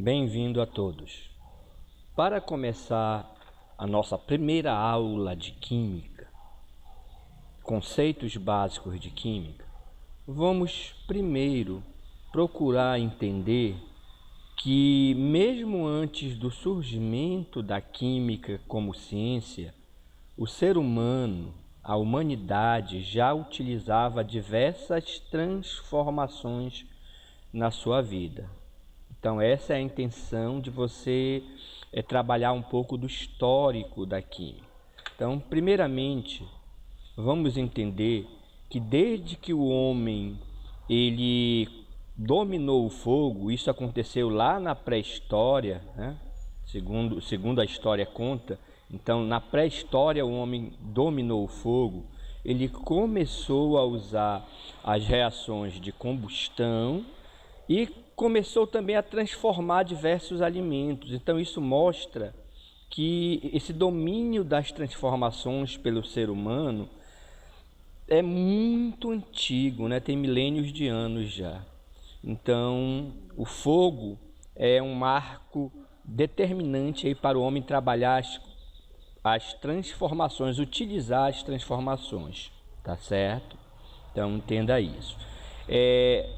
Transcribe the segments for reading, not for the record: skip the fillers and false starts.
Bem-vindo a todos. Para começar a nossa primeira aula de Química, conceitos básicos de Química, vamos primeiro procurar entender que mesmo antes do surgimento da Química como ciência, o ser humano, a humanidade já utilizava diversas transformações na sua vida. Então essa é a intenção de você trabalhar um pouco do histórico da química. Então, primeiramente, vamos entender que desde que o homem ele dominou o fogo, isso aconteceu lá na pré-história, né? Segundo a história conta. Então, na pré-história, o homem dominou o fogo, ele começou a usar as reações de combustão e começou também a transformar diversos alimentos. Então isso mostra que esse domínio das transformações pelo ser humano é muito antigo, né? Tem milênios de anos já. Então o fogo é um marco determinante aí para o homem trabalhar as transformações, utilizar as transformações, tá certo? Então entenda isso.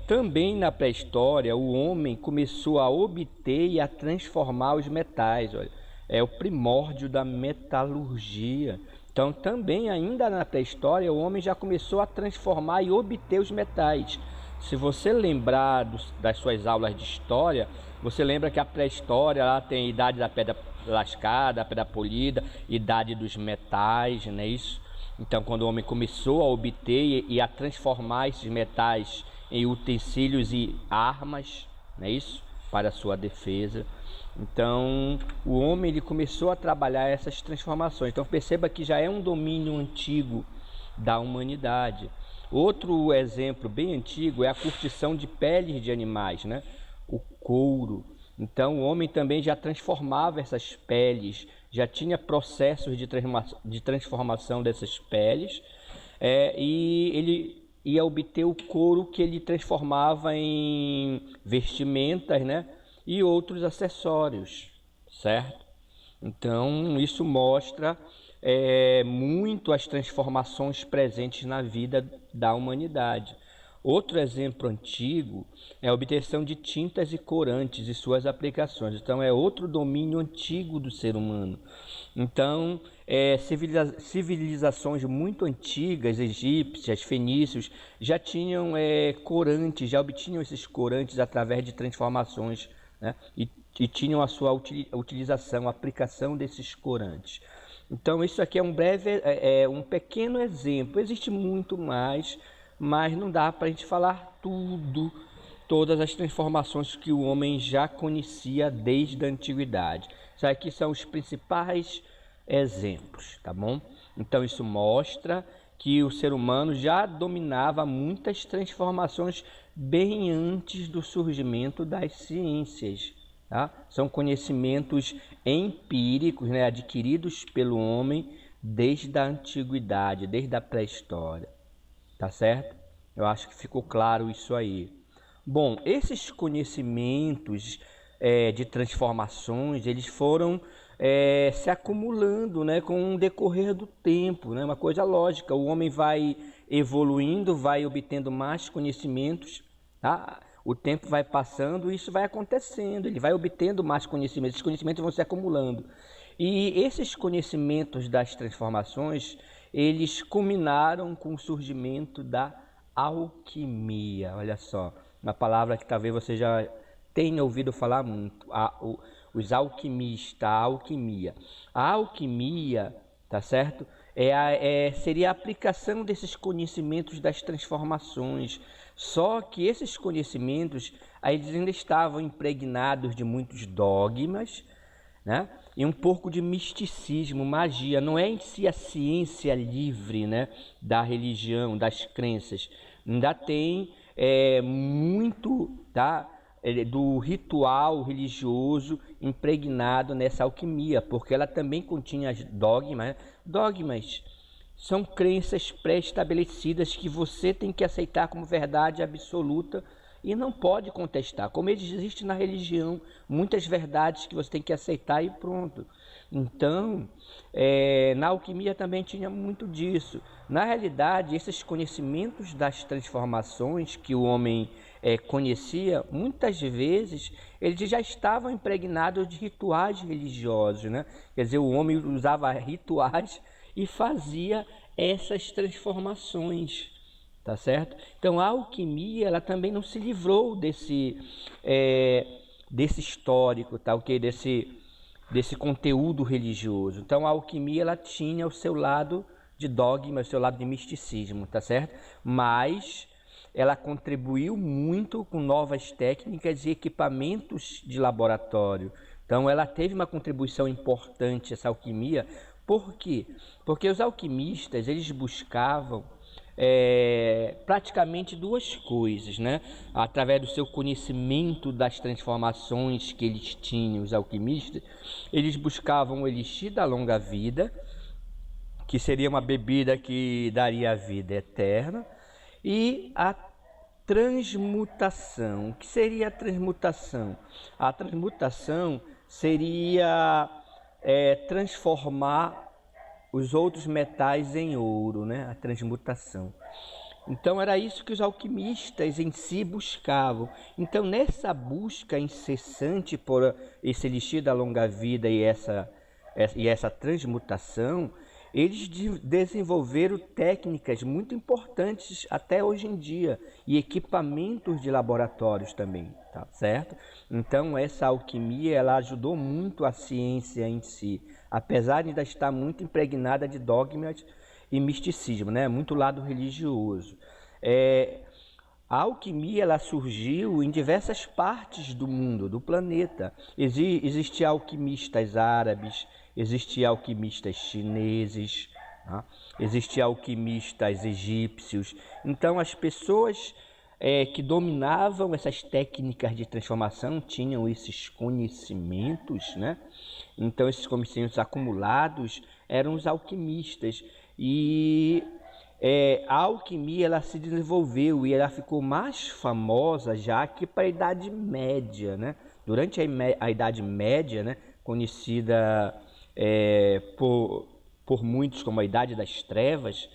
Também na pré-história, o homem começou a obter e a transformar os metais. Olha, é o primórdio da metalurgia. Então, também ainda na pré-história, o homem já começou a transformar e obter os metais. Se você lembrar das suas aulas de história, você lembra que a pré-história lá tem a idade da pedra lascada, a pedra polida, idade dos metais, não é isso? Então, quando o homem começou a obter e a transformar esses metais em utensílios e armas, não é isso? Para a sua defesa. Então, o homem ele começou a trabalhar essas transformações. Então, perceba que já é um domínio antigo da humanidade. Outro exemplo bem antigo é a curtição de peles de animais, né? O couro. Então, o homem também já transformava essas peles, já tinha processos de transformação dessas peles, e ele ia obter o couro que ele transformava em vestimentas, né? E outros acessórios, certo? Então, isso mostra muito as transformações presentes na vida da humanidade. Outro exemplo antigo é a obtenção de tintas e corantes e suas aplicações. Então, é outro domínio antigo do ser humano. Então, civilizações muito antigas, egípcias, fenícios, já tinham corantes, já obtinham esses corantes através de transformações, né? E tinham a sua utilização, a aplicação desses corantes. Então, isso aqui é um pequeno exemplo. Existe muito mais, mas não dá para a gente falar todas as transformações que o homem já conhecia desde a antiguidade. Isso aqui são os principais exemplos, tá bom? Então isso mostra que o ser humano já dominava muitas transformações bem antes do surgimento das ciências, tá? São conhecimentos empíricos, né, adquiridos pelo homem desde a antiguidade, desde a pré-história. Tá certo? Eu acho que ficou claro isso aí. Bom, esses conhecimentos de transformações, eles foram se acumulando, né, com o decorrer do tempo, né? Uma coisa lógica, o homem vai evoluindo, vai obtendo mais conhecimentos, tá? O tempo vai passando e isso vai acontecendo, ele vai obtendo mais conhecimentos, esses conhecimentos vão se acumulando. E esses conhecimentos das transformações, eles culminaram com o surgimento da alquimia. Olha só, uma palavra que talvez você já tenha ouvido falar muito, os alquimistas, a alquimia. A alquimia, tá certo? Seria a aplicação desses conhecimentos das transformações. Só que esses conhecimentos, eles ainda estavam impregnados de muitos dogmas, né? E um pouco de misticismo, magia. Não é em si a ciência livre, né, da religião, das crenças. Ainda tem muito, tá, do ritual religioso impregnado nessa alquimia, porque ela também continha dogmas, né? Dogmas são crenças pré-estabelecidas que você tem que aceitar como verdade absoluta E não pode contestar. Como existe na religião, muitas verdades que você tem que aceitar e pronto. Então, na alquimia também tinha muito disso. Na realidade, esses conhecimentos das transformações que o homem conhecia, muitas vezes eles já estavam impregnados de rituais religiosos, né? Quer dizer, o homem usava rituais e fazia essas transformações, tá certo? Então a alquimia, ela também não se livrou desse histórico, tá, ok? Desse conteúdo religioso. Então a alquimia, ela tinha o seu lado de dogma, o seu lado de misticismo, tá certo? Mas ela contribuiu muito com novas técnicas e equipamentos de laboratório. Então ela teve uma contribuição importante, essa alquimia. Por quê? Porque os alquimistas, eles buscavam praticamente duas coisas, né? Através do seu conhecimento das transformações que eles tinham, os alquimistas, eles buscavam o elixir da longa vida, que seria uma bebida que daria a vida eterna, e a transmutação. O que seria a transmutação? A transmutação seria transformar os outros metais em ouro, né? A transmutação. Então era isso que os alquimistas em si buscavam. Então nessa busca incessante por esse elixir da longa vida e essa transmutação, eles desenvolveram técnicas muito importantes até hoje em dia e equipamentos de laboratórios também, tá certo? Então essa alquimia, ela ajudou muito a ciência em si, apesar de ainda estar muito impregnada de dogmas e misticismo, né? Muito lado religioso. A alquimia, ela surgiu em diversas partes do mundo, do planeta. Existiam alquimistas árabes, existiam alquimistas chineses, tá? Existiam alquimistas egípcios. Então as pessoas que dominavam essas técnicas de transformação tinham esses conhecimentos, né? Então esses conhecimentos acumulados eram os alquimistas. E a alquimia, ela se desenvolveu e ela ficou mais famosa já que para a Idade Média, né? Durante a Idade Média, né? Conhecida por muitos como a Idade das Trevas,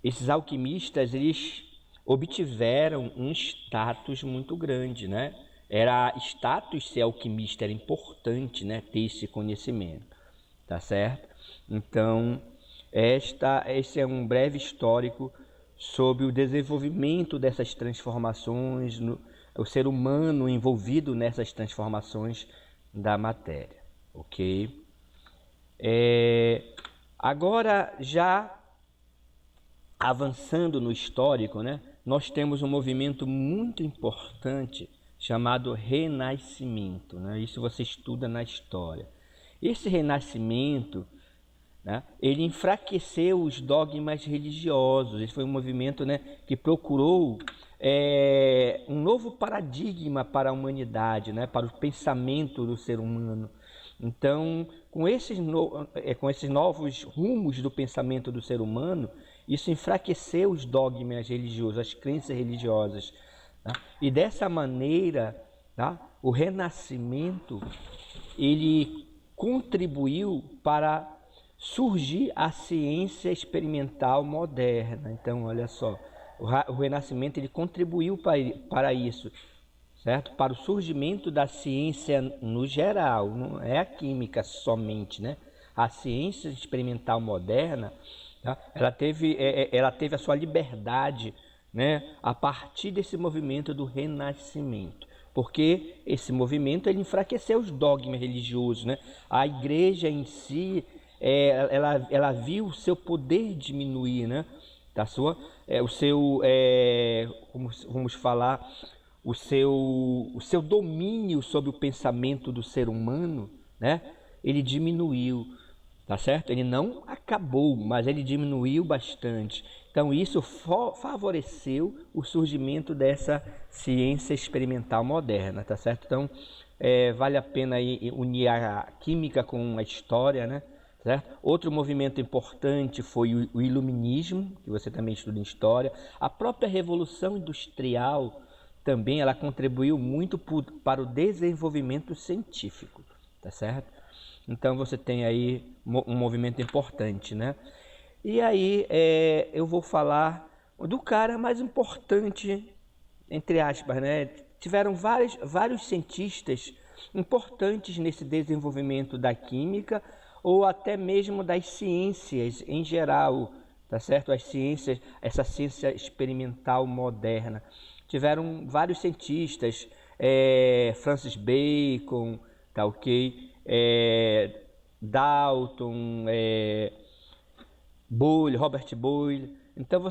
esses alquimistas, eles obtiveram um status muito grande, né? Era status ser alquimista, era importante, né? Ter esse conhecimento, tá certo? Então esse é um breve histórico sobre o desenvolvimento dessas transformações, o ser humano envolvido nessas transformações da matéria, ok? Agora, já avançando no histórico, né, nós temos um movimento muito importante chamado Renascimento, né? Isso você estuda na história. Esse Renascimento, né, ele enfraqueceu os dogmas religiosos. Esse foi um movimento, né, que procurou um novo paradigma para a humanidade, né, para o pensamento do ser humano. Então, com esses novos rumos do pensamento do ser humano, isso enfraqueceu os dogmas religiosos, as crenças religiosas, tá? E dessa maneira, tá, o Renascimento, ele contribuiu para surgir a ciência experimental moderna. Então, olha só, o Renascimento, ele contribuiu para isso, certo? Para o surgimento da ciência no geral, não é a química somente, né? A ciência experimental moderna, tá? Ela teve a sua liberdade, né? A partir desse movimento do Renascimento, porque esse movimento, ele enfraqueceu os dogmas religiosos, né? A igreja em si, ela viu o seu poder diminuir, né? Vamos falar, o seu domínio sobre o pensamento do ser humano, né? Ele diminuiu, tá certo? Ele não acabou, mas ele diminuiu bastante. Então isso favoreceu o surgimento dessa ciência experimental moderna, tá certo? Então vale a pena unir a química com a história, né? certo? Outro movimento importante foi o Iluminismo, que você também estuda em história. A própria Revolução Industrial também ela contribuiu muito para o desenvolvimento científico, tá certo? Então você tem aí um movimento importante, né? E aí eu vou falar do cara mais importante, entre aspas, né? Tiveram vários cientistas importantes nesse desenvolvimento da química ou até mesmo das ciências em geral, tá certo? As ciências, essa ciência experimental moderna. Tiveram vários cientistas, Francis Bacon, tá ok? Dalton, Boyle, Robert Boyle. Então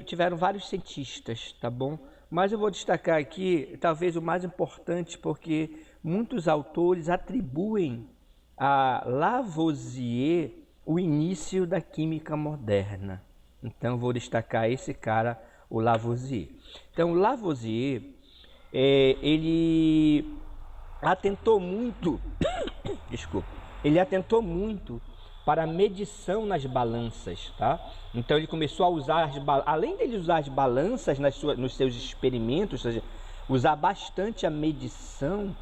tiveram vários cientistas, tá bom? Mas eu vou destacar aqui, talvez o mais importante, porque muitos autores atribuem a Lavoisier o início da química moderna. Então vou destacar esse cara, o Lavoisier. Então Lavoisier, ele atentou muito, desculpa, ele atentou muito para a medição nas balanças, tá? Então ele começou a usar, além de usar as balanças nos seus experimentos, ou seja, usar bastante a medição,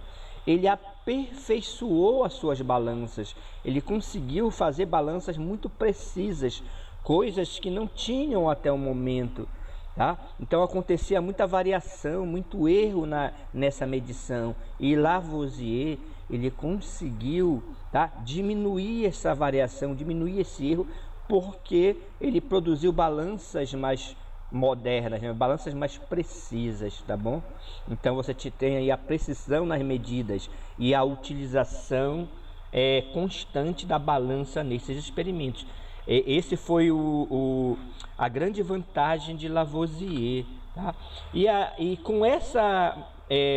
ele aperfeiçoou as suas balanças. Ele conseguiu fazer balanças muito precisas, coisas que não tinham até o momento. Tá? Então acontecia muita variação, muito erro nessa medição, e Lavoisier ele conseguiu, tá, diminuir essa variação, diminuir esse erro, porque ele produziu balanças mais modernas, né? Balanças mais precisas, tá bom? Então você tem aí a precisão nas medidas e a utilização constante da balança nesses experimentos. Esse foi a grande vantagem de Lavoisier, tá? E com essa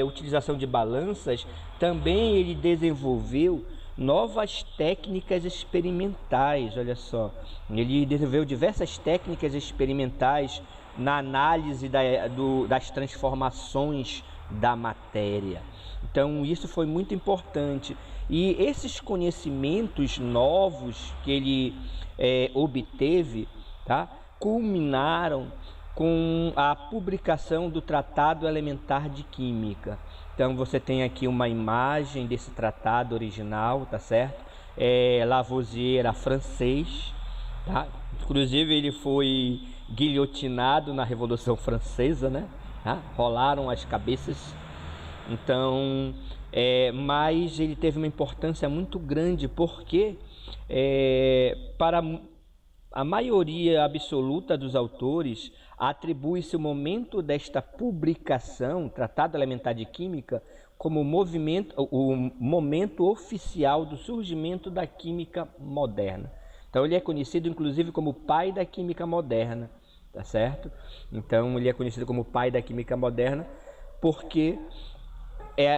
utilização de balanças, também ele desenvolveu novas técnicas experimentais. Olha só, ele desenvolveu diversas técnicas experimentais na análise das transformações da matéria. Então isso foi muito importante, e esses conhecimentos novos que ele obteve, tá, culminaram com a publicação do Tratado Elementar de Química. Então você tem aqui uma imagem desse tratado original, tá certo? Lavoisier era francês, tá? Inclusive ele foi guilhotinado na Revolução Francesa, né? Tá? Rolaram as cabeças. Então, mas ele teve uma importância muito grande, porque para a maioria absoluta dos autores atribui-se o momento desta publicação, Tratado Elementar de Química, como o momento oficial do surgimento da química moderna. Então ele é conhecido inclusive como o pai da química moderna, tá certo? Então ele é conhecido como o pai da química moderna porque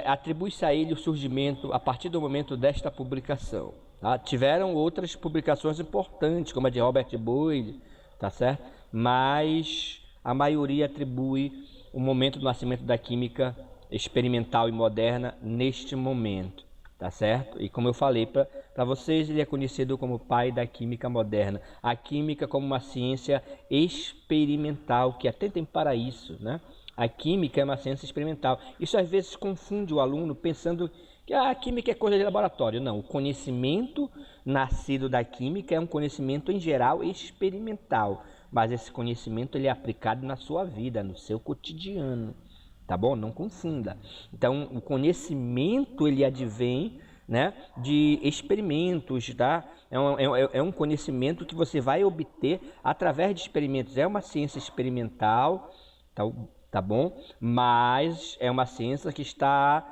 atribui-se a ele o surgimento a partir do momento desta publicação. Tá? Tiveram outras publicações importantes, como a de Robert Boyle, tá certo? Mas a maioria atribui o momento do nascimento da química experimental e moderna neste momento, tá certo? E como eu falei para vocês, ele é conhecido como o pai da química moderna. A química como uma ciência experimental, que atentem para isso, né? A química é uma ciência experimental. Isso às vezes confunde o aluno pensando que a química é coisa de laboratório. Não, o conhecimento nascido da química é um conhecimento em geral experimental, mas esse conhecimento ele é aplicado na sua vida, no seu cotidiano, tá bom? Não confunda. Então, o conhecimento ele advém, né, de experimentos, tá? É um conhecimento que você vai obter através de experimentos. É uma ciência experimental, tá bom? Mas é uma ciência que está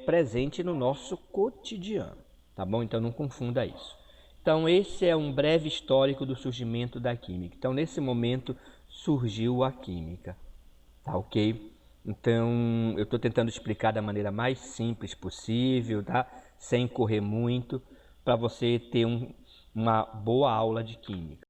presente no nosso cotidiano, tá bom? Então não confunda isso. Então esse é um breve histórico do surgimento da química. Então nesse momento surgiu a química, tá ok? Então eu estou tentando explicar da maneira mais simples possível, tá? Sem correr muito, para você ter uma boa aula de química.